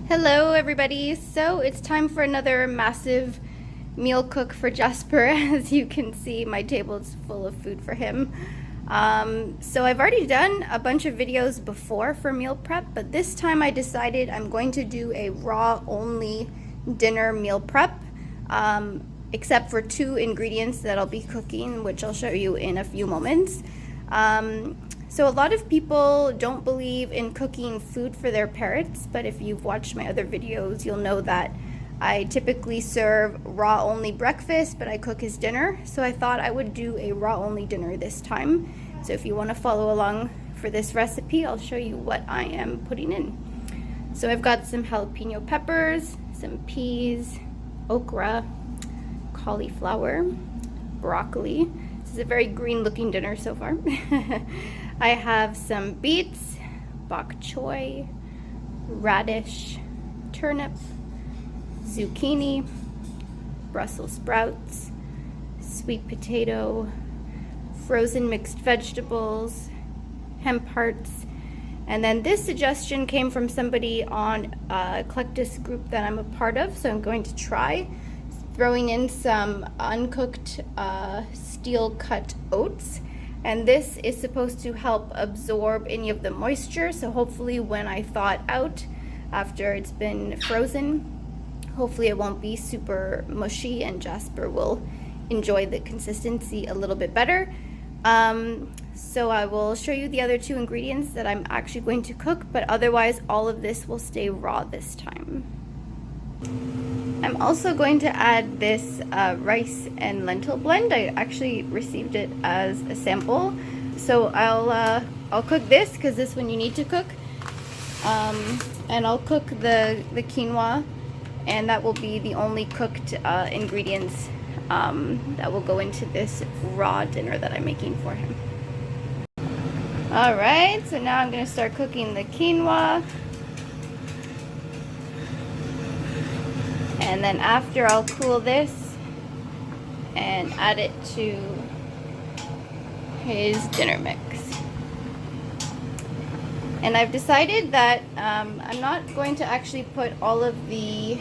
Hello everybody, so it's time for another massive meal cook for Jasper. As you can see, my table is full of food for him. So I've already done a bunch of videos before for meal prep, but this time I decided I'm going to do a raw only dinner meal prep, except for two ingredients that I'll be cooking, which I'll show you in a few moments. So a lot of people don't believe in cooking food for their parrots, but if you've watched my other videos, you'll know that I typically serve raw only breakfast, but I cook his dinner. So I thought I would do a raw only dinner this time. So if you want to follow along for this recipe, I'll show you what I am putting in. So I've got some jalapeno peppers, some peas, okra, cauliflower, broccoli. This is a very green looking dinner so far. I have some beets, bok choy, radish, turnip, zucchini, Brussels sprouts, sweet potato, frozen mixed vegetables, hemp hearts, and then this suggestion came from somebody on Eclectus group that I'm a part of, so I'm going to try throwing in some uncooked steel cut oats. And this is supposed to help absorb any of the moisture, so hopefully when I thaw it out after it's been frozen, hopefully it won't be super mushy and Jasper will enjoy the consistency a little bit better. So I will show you the other two ingredients that I'm actually going to cook, but otherwise all of this will stay raw this time. I'm also going to add this rice and lentil blend. I actually received it as a sample, so I'll cook this because this one you need to cook, and I'll cook the quinoa, and that will be the only cooked ingredients that will go into this raw dinner that I'm making for him. Alright, so now I'm going to start cooking the quinoa. And then after, I'll cool this and add it to his dinner mix. And I've decided that I'm not going to actually put all of the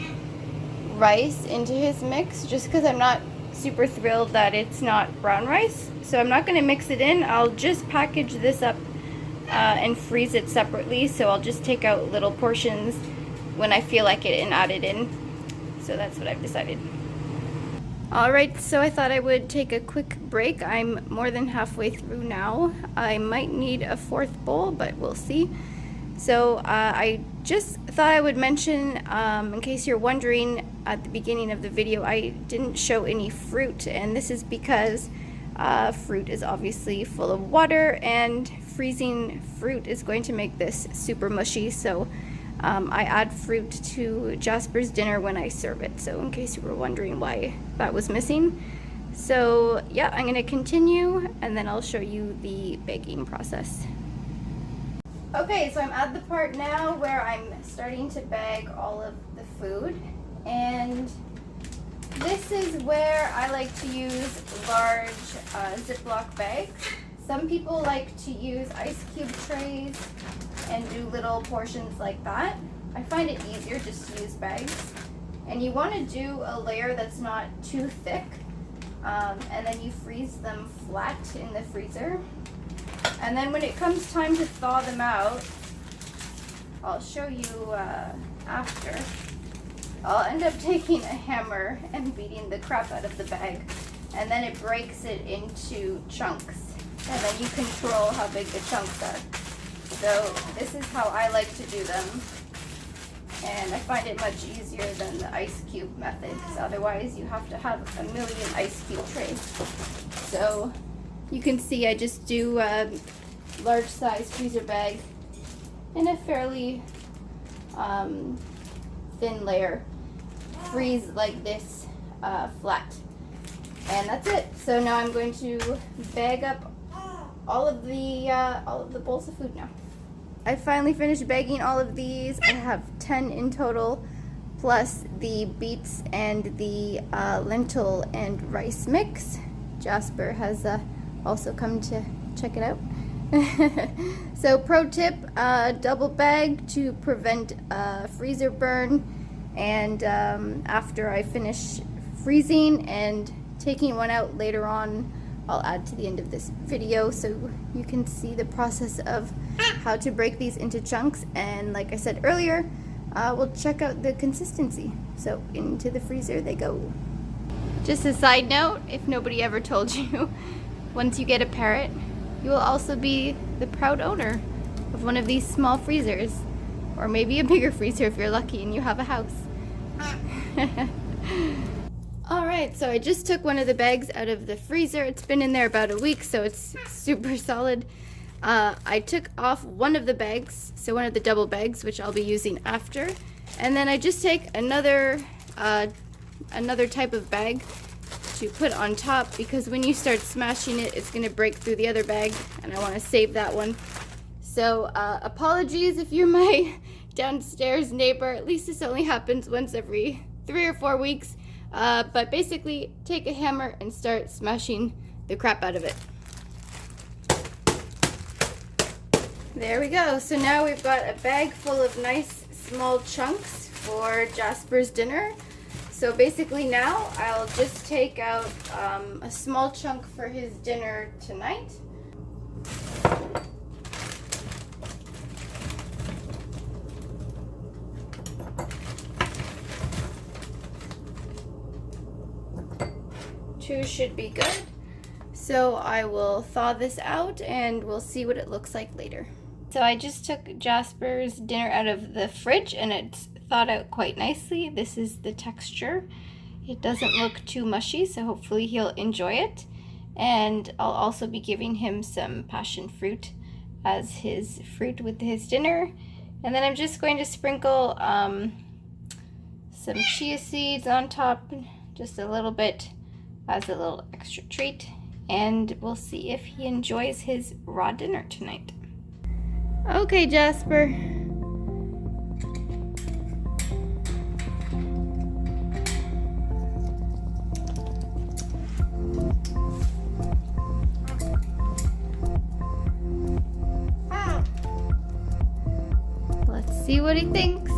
rice into his mix, just because I'm not super thrilled that it's not brown rice. So I'm not going to mix it in. I'll just package this up and freeze it separately. So I'll just take out little portions when I feel like it and add it in. So that's what I've decided. Alright, so I thought I would take a quick break. I'm more than halfway through now. I might need a fourth bowl, but we'll see. So I just thought I would mention, in case you're wondering, at the beginning of the video, I didn't show any fruit, and this is because fruit is obviously full of water, and freezing fruit is going to make this super mushy. So I add fruit to Jasper's dinner when I serve it, so in case you were wondering why that was missing. So yeah, I'm going to continue and then I'll show you the baking process. Okay, so I'm at the part now where I'm starting to bag all of the food, and this is where I like to use large Ziploc bags. Some people like to use ice cube trays and do little portions like that. I find it easier just to use bags. And you want to do a layer that's not too thick, and then you freeze them flat in the freezer. And then when it comes time to thaw them out, I'll show you after. I'll end up taking a hammer and beating the crap out of the bag, and then it breaks it into chunks, and then you control how big the chunks are. So this is how I like to do them, and I find it much easier than the ice cube method, because otherwise you have to have a million ice cube trays. So you can see I just do a large size freezer bag in a fairly thin layer, freeze like this flat, and that's it. So now I'm going to bag up all of the bowls of food now. I finally finished bagging all of these. I have 10 in total, plus the beets and the lentil and rice mix. Jasper has also come to check it out. So pro tip, double bag to prevent freezer burn, and after I finish freezing and taking one out later on, I'll add to the end of this video so you can see the process of how to break these into chunks. And like I said earlier, we'll check out the consistency. So into the freezer they go. Just a side note, if nobody ever told you, once you get a parrot, you will also be the proud owner of one of these small freezers, or maybe a bigger freezer if you're lucky and you have a house. Alright, so I just took one of the bags out of the freezer. It's been in there about a week, so it's super solid. I took off one of the bags, so one of the double bags, which I'll be using after. And then I just take another type of bag to put on top, because when you start smashing it, it's going to break through the other bag, and I want to save that one. So apologies if you're my downstairs neighbor. At least this only happens once every 3 or 4 weeks. But basically, take a hammer and start smashing the crap out of it. There we go. So now we've got a bag full of nice small chunks for Jasper's dinner. So basically now I'll just take out a small chunk for his dinner tonight. Two should be good. So I will thaw this out and we'll see what it looks like later. So I just took Jasper's dinner out of the fridge and it's thawed out quite nicely. This is the texture. It doesn't look too mushy, so hopefully he'll enjoy it. And I'll also be giving him some passion fruit as his fruit with his dinner. And then I'm just going to sprinkle some chia seeds on top, just a little bit as a little extra treat. And we'll see if he enjoys his raw dinner tonight. Okay, Jasper. Let's see what he thinks.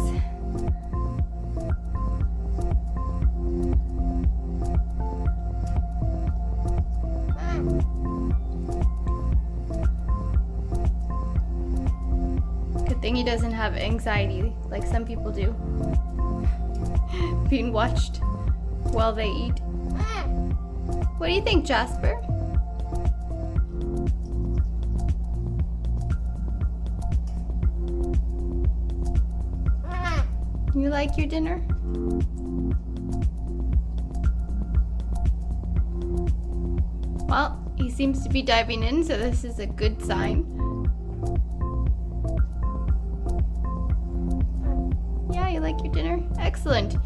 Good thing he doesn't have anxiety like some people do. Being watched while they eat. What do you think, Jasper? You like your dinner? Well, he seems to be diving in, so this is a good sign. Yeah, you like your dinner? Excellent.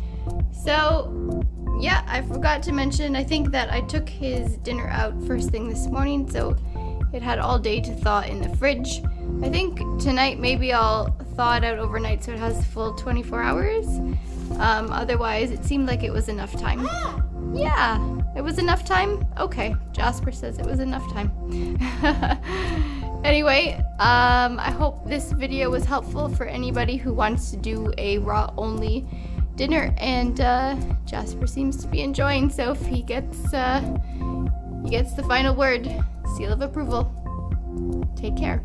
So, yeah, I forgot to mention, I think that I took his dinner out first thing this morning, so it had all day to thaw in the fridge. I think tonight maybe I'll thaw it out overnight so it has the full 24 hours. Otherwise, it seemed like it was enough time. Yeah, it was enough time? Okay, Jasper says it was enough time. Anyway, I hope this video was helpful for anybody who wants to do a raw-only dinner, and Jasper seems to be enjoying, so if he gets the final word, seal of approval. Take care.